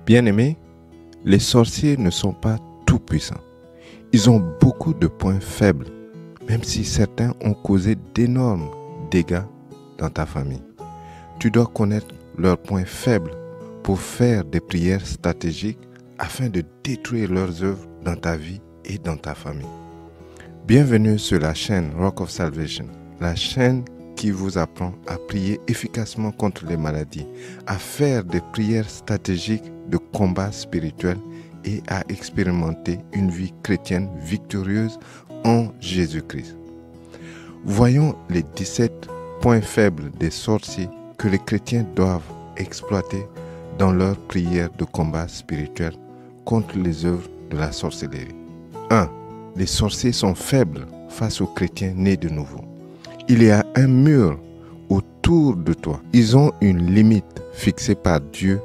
Bien-aimés, les sorciers ne sont pas tout puissants. Ils ont beaucoup de points faibles, même si certains ont causé d'énormes dégâts dans ta famille. Tu dois connaître leurs points faibles pour faire des prières stratégiques afin de détruire leurs œuvres dans ta vie et dans ta famille. Bienvenue sur la chaîne Rock of Salvation, la chaîne qui vous apprend à prier efficacement contre les maladies, à faire des prières stratégiques de combat spirituel et à expérimenter une vie chrétienne victorieuse en Jésus-Christ. Voyons les 17 points faibles des sorciers que les chrétiens doivent exploiter dans leur prière de combat spirituel contre les œuvres de la sorcellerie. 1. Les sorciers sont faibles face aux chrétiens nés de nouveau. Il y a un mur autour de toi. Ils ont une limite fixée par Dieu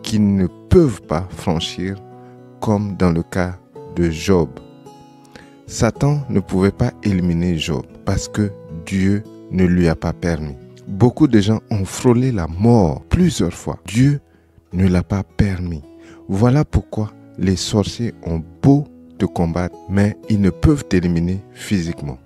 qu'ils ne peuvent pas franchir, comme dans le cas de Job. Satan ne pouvait pas éliminer Job parce que Dieu ne lui a pas permis. Beaucoup de gens ont frôlé la mort plusieurs fois. Dieu ne l'a pas permis. Voilà pourquoi les sorciers ont beau te combattre, mais ils ne peuvent t'éliminer physiquement.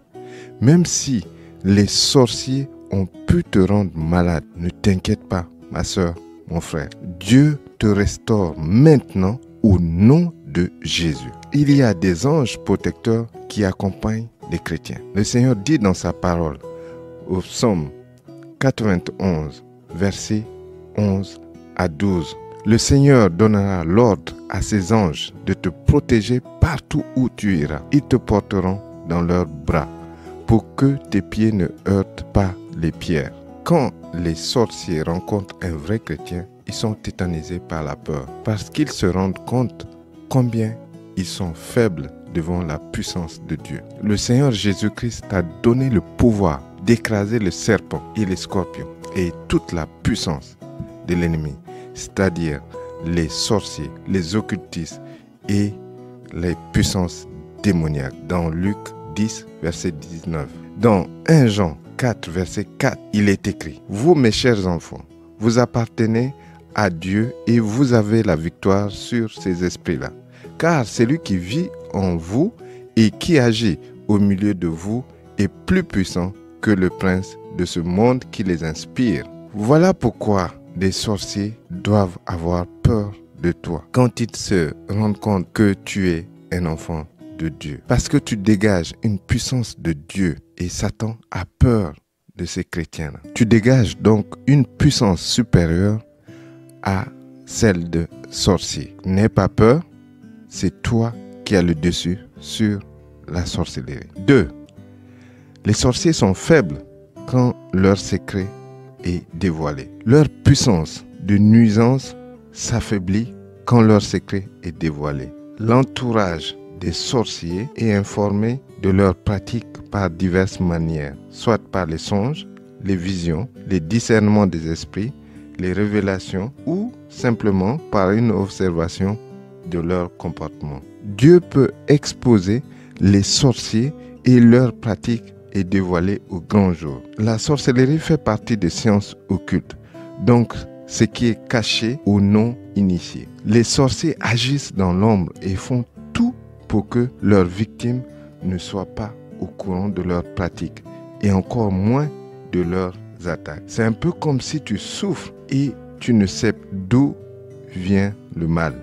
Même si les sorciers ont pu te rendre malade, ne t'inquiète pas, ma soeur, mon frère. Dieu te restaure maintenant au nom de Jésus. Il y a des anges protecteurs qui accompagnent les chrétiens. Le Seigneur dit dans sa parole, au psaume 91, versets 11 à 12, « Le Seigneur donnera l'ordre à ses anges de te protéger partout où tu iras. Ils te porteront dans leurs bras pour que tes pieds ne heurtent pas les pierres. » Quand les sorciers rencontrent un vrai chrétien, ils sont tétanisés par la peur parce qu'ils se rendent compte combien ils sont faibles devant la puissance de Dieu. Le Seigneur Jésus-Christ t'a donné le pouvoir d'écraser le serpent et les scorpions et toute la puissance de l'ennemi, c'est-à-dire les sorciers, les occultistes et les puissances démoniaques. Dans Luc 10, verset 19. Dans 1 Jean 4, verset 4, il est écrit « Vous, mes chers enfants, vous appartenez à Dieu et vous avez la victoire sur ces esprits-là. Car celui qui vit en vous et qui agit au milieu de vous est plus puissant que le prince de ce monde qui les inspire. » Voilà pourquoi les sorciers doivent avoir peur de toi quand ils se rendent compte que tu es un enfant de Dieu. Parce que tu dégages une puissance de Dieu et Satan a peur de ces chrétiens-là. Tu dégages donc une puissance supérieure à celle de sorcier. N'aie pas peur, c'est toi qui as le dessus sur la sorcellerie. 2. Les sorciers sont faibles quand leur secret est dévoilé. Leur puissance de nuisance s'affaiblit quand leur secret est dévoilé. L'entourage des sorciers est informé de leurs pratiques par diverses manières, soit par les songes, les visions, les discernements des esprits, les révélations ou simplement par une observation de leur comportement. Dieu peut exposer les sorciers et leurs pratiques et dévoiler au grand jour. La sorcellerie fait partie des sciences occultes, donc ce qui est caché aux non-initiés. Les sorciers agissent dans l'ombre et font tout pour que leurs victimes ne soient pas au courant de leurs pratiques et encore moins de leurs attaques. C'est un peu comme si tu souffres et tu ne sais d'où vient le mal,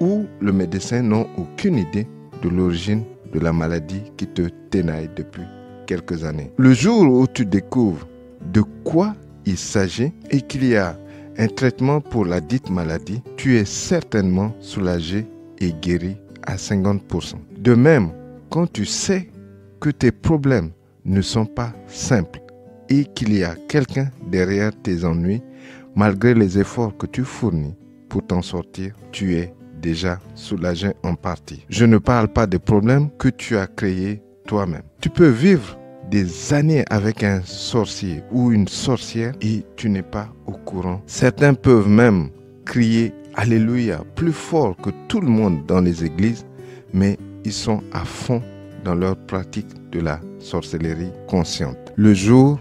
ou le médecin n'a aucune idée de l'origine de la maladie qui te ténaille depuis quelques années. Le jour où tu découvres de quoi il s'agit et qu'il y a un traitement pour la dite maladie, tu es certainement soulagé et guéri à 50%. De même, quand tu sais que tes problèmes ne sont pas simples et qu'il y a quelqu'un derrière tes ennuis, malgré les efforts que tu fournis pour t'en sortir, tu es déjà soulagé en partie. Je ne parle pas des problèmes que tu as créés toi-même. Tu peux vivre des années avec un sorcier ou une sorcière et tu n'es pas au courant. Certains peuvent même crier Alléluia plus fort que tout le monde dans les églises, mais ils sont à fond dans leur pratique de la sorcellerie consciente. Le jour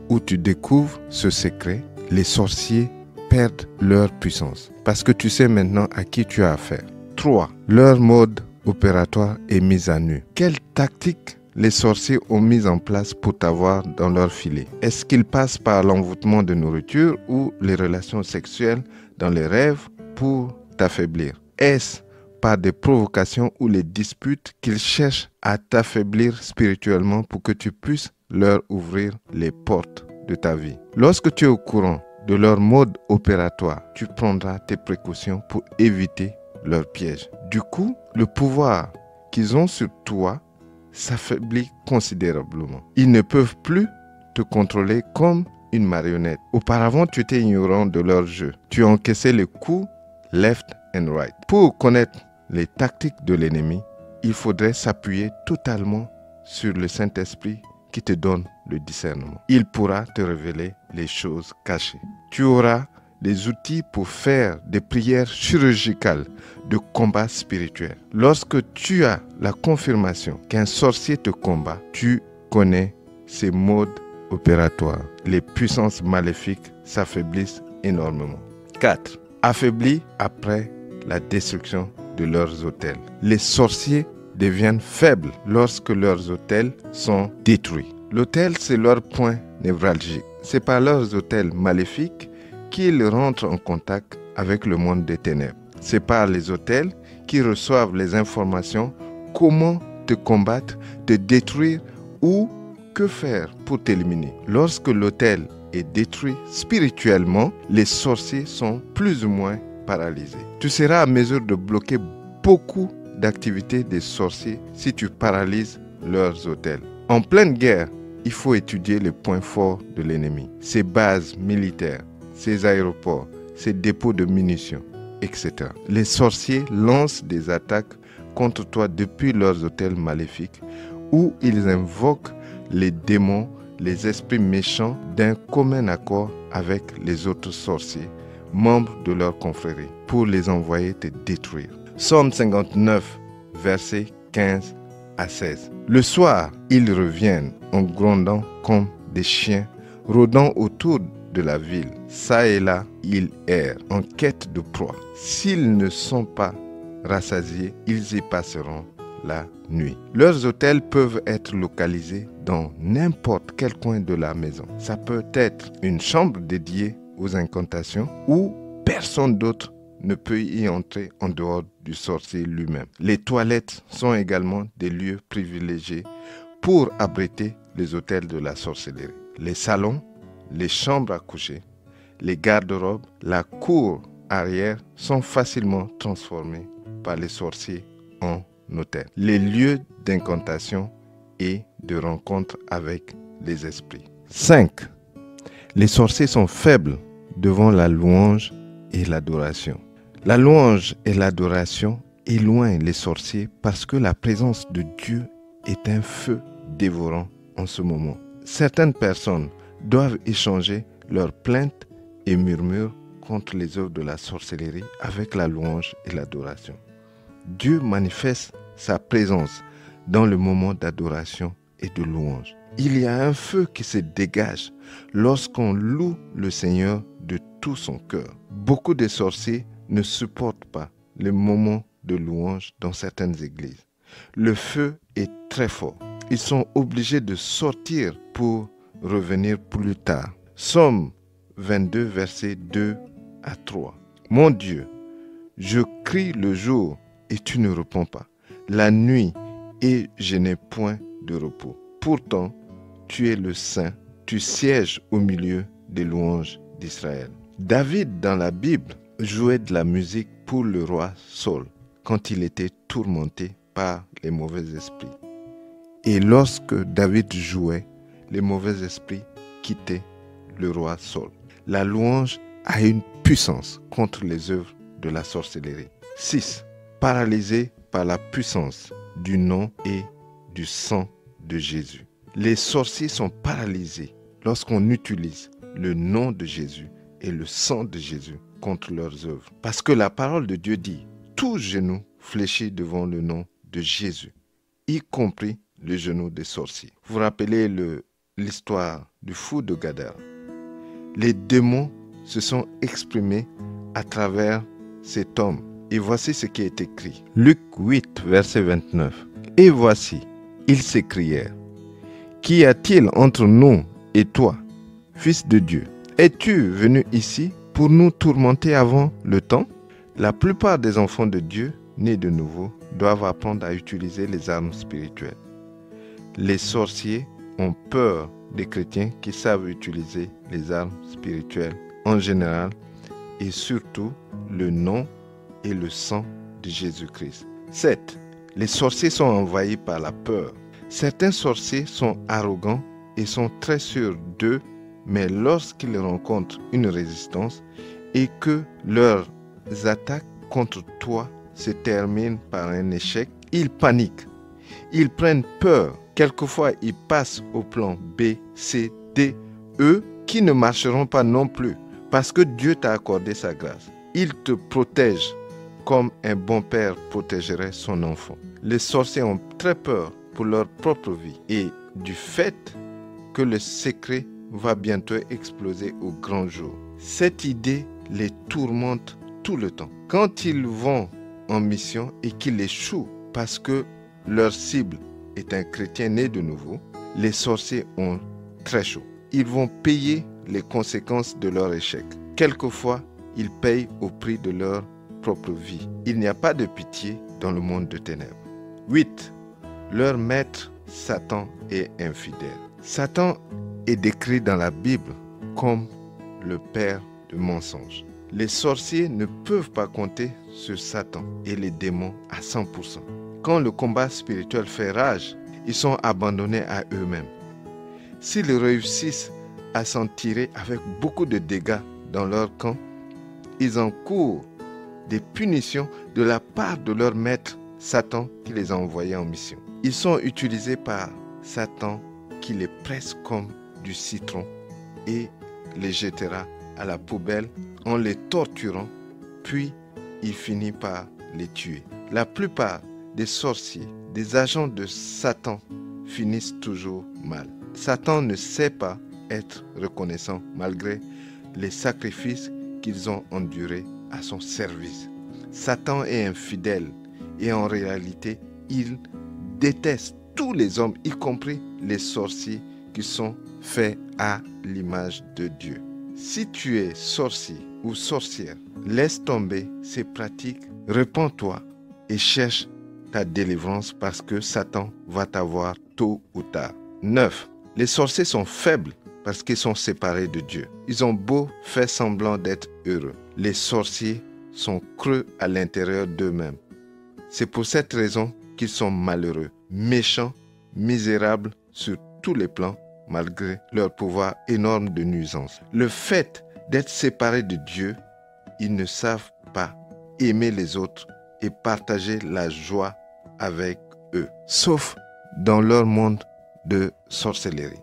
où tu découvres ce secret, les sorciers perdent leur puissance parce que tu sais maintenant à qui tu as affaire. 3. Leur mode opératoire est mis à nu. Quelle tactique les sorciers ont mis en place pour t'avoir dans leur filet? Est-ce qu'ils passent par l'envoûtement de nourriture ou les relations sexuelles dans les rêves pour t'affaiblir? Est-ce par des provocations ou les disputes qu'ils cherchent à t'affaiblir spirituellement pour que tu puisses leur ouvrir les portes de ta vie? Lorsque tu es au courant de leur mode opératoire, tu prendras tes précautions pour éviter leur piège. Du coup, le pouvoir qu'ils ont sur toi s'affaiblit considérablement. Ils ne peuvent plus te contrôler comme une marionnette. Auparavant, tu étais ignorant de leur jeu. Tu encaissais les coups left and right. Pour connaître les tactiques de l'ennemi, il faudrait s'appuyer totalement sur le Saint-Esprit qui te donne le discernement. Il pourra te révéler les choses cachées. Tu auras des outils pour faire des prières chirurgicales de combat spirituel. Lorsque tu as la confirmation qu'un sorcier te combat, tu connais ses modes opératoires. Les puissances maléfiques s'affaiblissent énormément. 4. Affaiblis après la destruction de leurs autels. Les sorciers deviennent faibles lorsque leurs autels sont détruits. L'autel, c'est leur point névralgique. C'est par leurs autels maléfiques qu'ils rentrent en contact avec le monde des ténèbres. C'est par les autels qu'ils reçoivent les informations comment te combattre, te détruire ou que faire pour t'éliminer. Lorsque l'autel est détruit spirituellement, les sorciers sont plus ou moins paralysés. Tu seras à mesure de bloquer beaucoup d'activités des sorciers si tu paralyses leurs autels. En pleine guerre, il faut étudier les points forts de l'ennemi, ses bases militaires, ses aéroports, ses dépôts de munitions, etc. Les sorciers lancent des attaques contre toi depuis leurs autels maléfiques où ils invoquent les démons, les esprits méchants d'un commun accord avec les autres sorciers, membres de leur confrérie, pour les envoyer te détruire. Psaume 59, versets 15 à 16. Le soir, ils reviennent en grondant comme des chiens, rôdant autour de la ville. Ça et là, ils errent en quête de proie. S'ils ne sont pas rassasiés, ils y passeront la nuit. Leurs autels peuvent être localisés dans n'importe quel coin de la maison. Ça peut être une chambre dédiée aux incantations où personne d'autre ne peut y entrer en dehors du sorcier lui-même. Les toilettes sont également des lieux privilégiés pour abriter les autels de la sorcellerie. Les salons, les chambres à coucher, les garde-robes, la cour arrière sont facilement transformés par les sorciers en hôtels. Les lieux d'incantation et de rencontre avec les esprits. 5. Les sorciers sont faibles devant la louange et l'adoration. La louange et l'adoration éloignent les sorciers parce que la présence de Dieu est un feu dévorant en ce moment. Certaines personnes doivent échanger leurs plaintes et murmures contre les œuvres de la sorcellerie avec la louange et l'adoration. Dieu manifeste sa présence dans le moment d'adoration et de louange. Il y a un feu qui se dégage lorsqu'on loue le Seigneur de tout son cœur. Beaucoup de sorciers ne supportent pas les moments de louange dans certaines églises. Le feu est très fort. Ils sont obligés de sortir pour revenir plus tard. Psaume 22, versets 2 à 3. Mon Dieu, je crie le jour et tu ne réponds pas. La nuit et je n'ai point de repos. Pourtant, tu es le Saint, tu sièges au milieu des louanges d'Israël. David, dans la Bible, jouait de la musique pour le roi Saul quand il était tourmenté par les mauvais esprits. Et lorsque David jouait, les mauvais esprits quittaient le roi Saul. La louange a une puissance contre les œuvres de la sorcellerie. 6. Paralysé par la puissance du nom et du sang de Jésus. Les sorciers sont paralysés lorsqu'on utilise le nom de Jésus et le sang de Jésus contre leurs œuvres. Parce que la parole de Dieu dit, tout genou fléchit devant le nom de Jésus, y compris le genou des sorciers. Vous vous rappelez l'histoire du fou de Gadara. Les démons se sont exprimés à travers cet homme. Et voici ce qui est écrit. Luc 8, verset 29. Et voici, ils s'écrièrent, qu'y a-t-il entre nous et toi, Fils de Dieu? Es-tu venu ici pour nous tourmenter avant le temps? La plupart des enfants de Dieu, nés de nouveau, doivent apprendre à utiliser les armes spirituelles. Les sorciers ont peur des chrétiens qui savent utiliser les armes spirituelles en général et surtout le nom et le sang de Jésus-Christ. 7. Les sorciers sont envahis par la peur. Certains sorciers sont arrogants et sont très sûrs d'eux, mais lorsqu'ils rencontrent une résistance et que leurs attaques contre toi se terminent par un échec, ils paniquent. Ils prennent peur. Quelquefois, ils passent au plan B, C, D, E, qui ne marcheront pas non plus, parce que Dieu t'a accordé sa grâce. Il te protège comme un bon père protégerait son enfant. Les sorciers ont très peur pour leur propre vie et du fait que le secret va bientôt exploser au grand jour. Cette idée les tourmente tout le temps. Quand ils vont en mission et qu'ils échouent parce que leur cible est un chrétien né de nouveau, les sorciers ont très chaud. Ils vont payer les conséquences de leur échec. Quelquefois, ils payent au prix de leur propre vie. Il n'y a pas de pitié dans le monde de ténèbres. 8. Leur maître, Satan, est infidèle. Satan est décrit dans la Bible comme le père de mensonges. Les sorciers ne peuvent pas compter sur Satan et les démons à 100%. Quand le combat spirituel fait rage, ils sont abandonnés à eux-mêmes. S'ils réussissent à s'en tirer avec beaucoup de dégâts dans leur camp, ils encourent des punitions de la part de leur maître Satan qui les a envoyés en mission. Ils sont utilisés par Satan qui les presse comme du citron et les jettera à la poubelle en les torturant, puis il finit par les tuer. La plupart des sorciers, des agents de Satan finissent toujours mal. Satan ne sait pas être reconnaissant malgré les sacrifices qu'ils ont endurés à son service. Satan est infidèle et en réalité, il déteste tous les hommes, y compris les sorciers qui sont faits à l'image de Dieu. Si tu es sorcier ou sorcière, laisse tomber ces pratiques, répands-toi et cherche ta délivrance parce que Satan va t'avoir tôt ou tard. 9. Les sorciers sont faibles parce qu'ils sont séparés de Dieu. Ils ont beau faire semblant d'être heureux. Les sorciers sont creux à l'intérieur d'eux-mêmes. C'est pour cette raison qu'ils sont malheureux, méchants, misérables sur tous les plans, malgré leur pouvoir énorme de nuisance. Le fait d'être séparés de Dieu, ils ne savent pas aimer les autres et partager la joie avec eux, sauf dans leur monde de sorcellerie.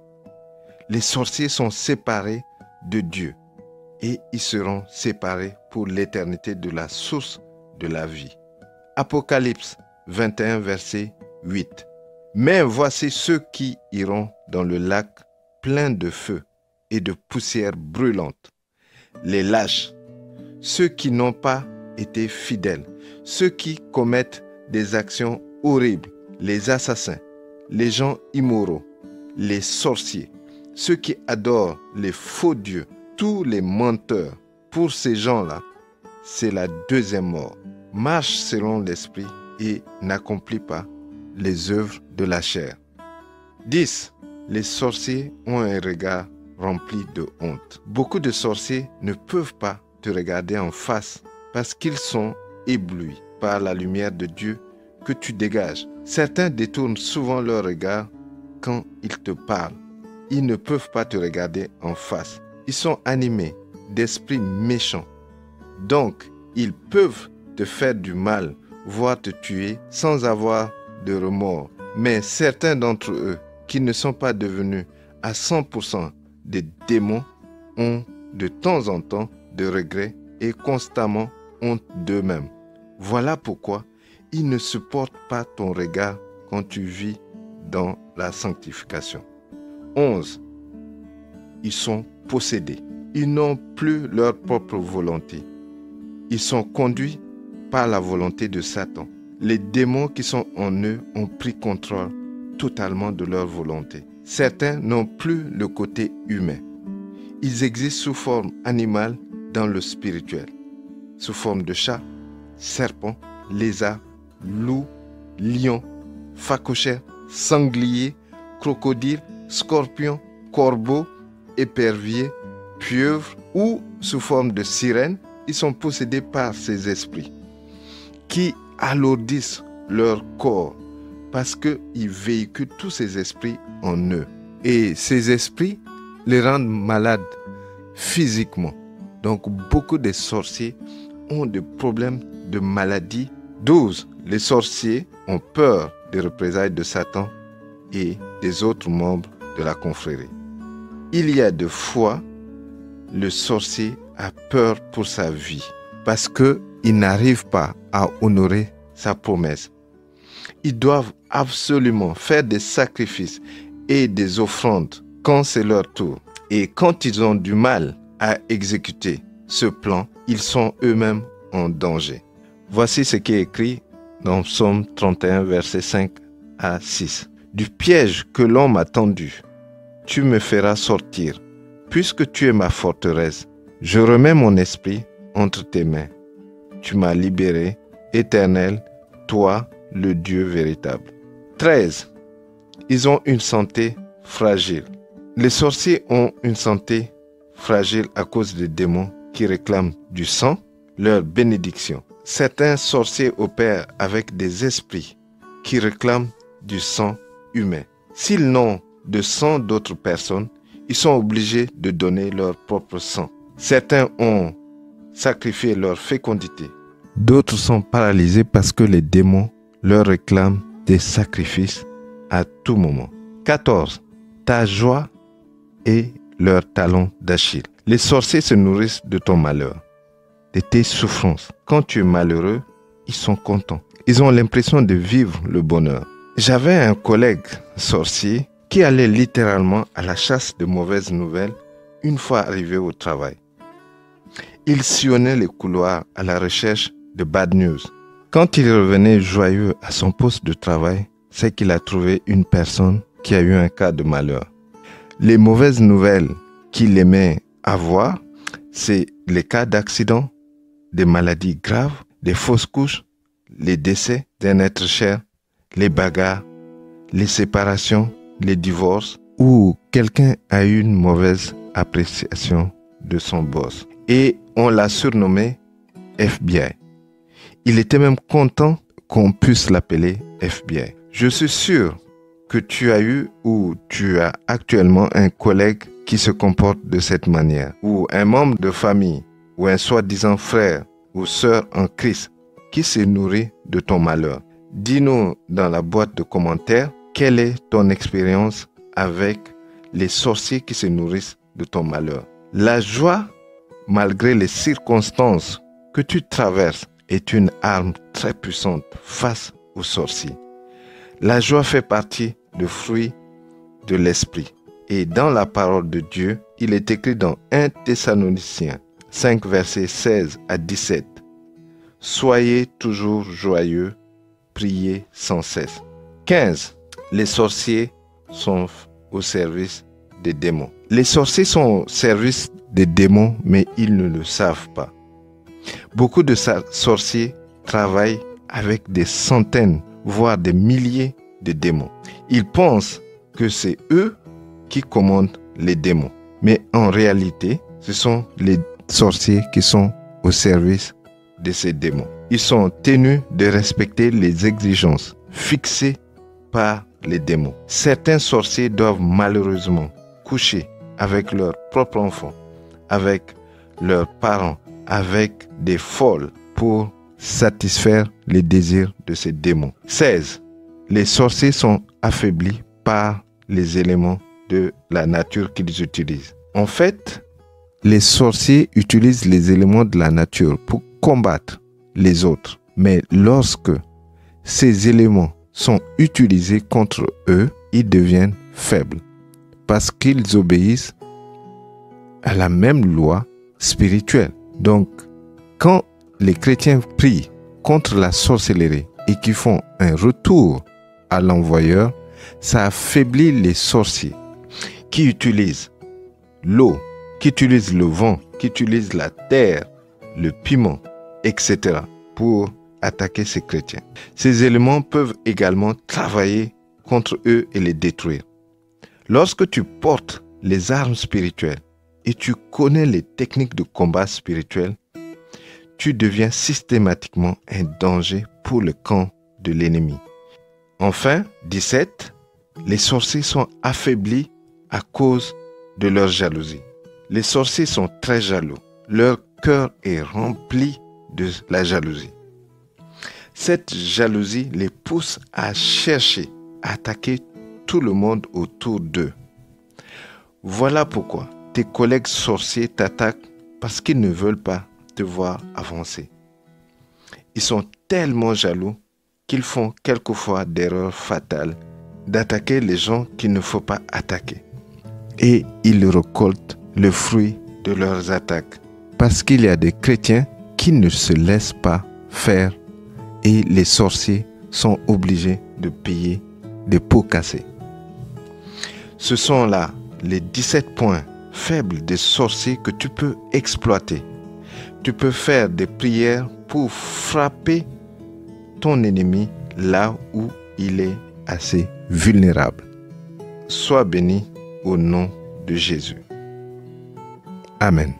Les sorciers sont séparés de Dieu et ils seront séparés pour l'éternité de la source de la vie. Apocalypse 21, verset 8. Mais voici ceux qui iront dans le lac plein de feu et de poussière brûlante. Les lâches, ceux qui n'ont pas été fidèles, ceux qui commettent des actions horribles, les assassins, les gens immoraux, les sorciers, ceux qui adorent les faux dieux, tous les menteurs. Pour ces gens-là, c'est la deuxième mort. Marche selon l'esprit et n'accomplis pas les œuvres de la chair. 10. Les sorciers ont un regard rempli de honte. Beaucoup de sorciers ne peuvent pas te regarder en face parce qu'ils sont éblouis par la lumière de Dieu que tu dégages. Certains détournent souvent leur regard quand ils te parlent. Ils ne peuvent pas te regarder en face. Ils sont animés d'esprits méchants. Donc, ils peuvent te faire du mal, voire te tuer sans avoir de remords. Mais certains d'entre eux qui ne sont pas devenus à 100% des démons ont de temps en temps de regrets et constamment honte d'eux-mêmes. Voilà pourquoi ils ne supportent pas ton regard quand tu vis dans la sanctification. 11. Ils sont possédés. Ils n'ont plus leur propre volonté. Ils sont conduits par la volonté de Satan. Les démons qui sont en eux ont pris contrôle totalement de leur volonté. Certains n'ont plus le côté humain. Ils existent sous forme animale dans le spirituel, sous forme de chat, serpent, lézard, loup, lion, phacochère, sanglier, crocodile, scorpion, corbeau, épervier, pieuvre ou sous forme de sirène. Ils sont possédés par ces esprits qui alourdissent leur corps parce qu'ils véhiculent tous ces esprits en eux. Et ces esprits les rendent malades physiquement. Donc beaucoup de sorciers ont des problèmes de maladie. 12. Les sorciers ont peur des représailles de Satan et des autres membres de la confrérie. Il y a deux fois, le sorcier a peur pour sa vie parce qu'il n'arrive pas à honorer sa promesse. Ils doivent absolument faire des sacrifices et des offrandes quand c'est leur tour. Et quand ils ont du mal à exécuter ce plan, ils sont eux-mêmes en danger. Voici ce qui est écrit dans Psaume 31, versets 5 à 6. Du piège que l'homme a tendu, tu me feras sortir. Puisque tu es ma forteresse, je remets mon esprit entre tes mains. Tu m'as libéré, Éternel, toi, le Dieu véritable. 13. Ils ont une santé fragile. Les sorciers ont une santé fragile à cause des démons qui réclament du sang, leur bénédiction. Certains sorciers opèrent avec des esprits qui réclament du sang humain. S'ils n'ont de sang d'autres personnes, ils sont obligés de donner leur propre sang. Certains ont sacrifié leur fécondité. D'autres sont paralysés parce que les démons leur réclament des sacrifices à tout moment. 14. Ta joie est leur talon d'Achille. Les sorciers se nourrissent de ton malheur, de tes souffrances. Quand tu es malheureux, ils sont contents. Ils ont l'impression de vivre le bonheur. J'avais un collègue sorcier qui allait littéralement à la chasse de mauvaises nouvelles une fois arrivé au travail. Il sillonnait les couloirs à la recherche de bad news. Quand il revenait joyeux à son poste de travail, c'est qu'il a trouvé une personne qui a eu un cas de malheur. Les mauvaises nouvelles qu'il aimait avoir, c'est les cas d'accidents, des maladies graves, des fausses couches, les décès d'un être cher, les bagarres, les séparations, les divorces, ou quelqu'un a eu une mauvaise appréciation de son boss. Et on l'a surnommé FBI. Il était même content qu'on puisse l'appeler FBI. Je suis sûr que tu as eu ou tu as actuellement un collègue qui se comporte de cette manière, ou un membre de famille, ou un soi-disant frère ou sœur en Christ qui se nourrit de ton malheur. Dis-nous dans la boîte de commentaires quelle est ton expérience avec les sorciers qui se nourrissent de ton malheur. La joie, malgré les circonstances que tu traverses, est une arme très puissante face aux sorciers. La joie fait partie du fruit de l'esprit. Et dans la parole de Dieu, il est écrit dans 1 Thessaloniciens 5, versets 16 à 17. Soyez toujours joyeux, priez sans cesse. 15. Les sorciers sont au service des démons. Les sorciers sont au service des démons, mais ils ne le savent pas. Beaucoup de sorciers travaillent avec des centaines, voire des milliers de démons. Ils pensent que c'est eux qui commandent les démons. Mais en réalité, ce sont les sorciers qui sont au service de ces démons. Ils sont tenus de respecter les exigences fixées par les démons. Certains sorciers doivent malheureusement coucher avec leurs propres enfants, avec leurs parents, avec des folles pour satisfaire les désirs de ces démons. 16. Les sorciers sont affaiblis par les éléments de la nature qu'ils utilisent. En fait, les sorciers utilisent les éléments de la nature pour combattre les autres. Mais lorsque ces éléments sont utilisés contre eux, ils deviennent faibles parce qu'ils obéissent à la même loi spirituelle. Donc, quand les chrétiens prient contre la sorcellerie et qui font un retour à l'envoyeur, ça affaiblit les sorciers qui utilisent l'eau, qui utilisent le vent, qui utilisent la terre, le piment, etc. pour attaquer ces chrétiens. Ces éléments peuvent également travailler contre eux et les détruire. Lorsque tu portes les armes spirituelles et tu connais les techniques de combat spirituel, tu deviens systématiquement un danger pour le camp de l'ennemi. Enfin, 17, les sorciers sont affaiblis à cause de leur jalousie. Les sorciers sont très jaloux. Leur cœur est rempli de la jalousie. Cette jalousie les pousse à chercher, à attaquer tout le monde autour d'eux. Voilà pourquoi tes collègues sorciers t'attaquent parce qu'ils ne veulent pas te voir avancer. Ils sont tellement jaloux qu'ils font quelquefois d'erreurs fatales d'attaquer les gens qu'il ne faut pas attaquer. Et ils récoltent le fruit de leurs attaques. Parce qu'il y a des chrétiens qui ne se laissent pas faire et les sorciers sont obligés de payer des pots cassés. Ce sont là les 17 points faibles des sorciers que tu peux exploiter. Tu peux faire des prières pour frapper ton ennemi là où il est assez vulnérable. Sois béni au nom de Jésus. Amen.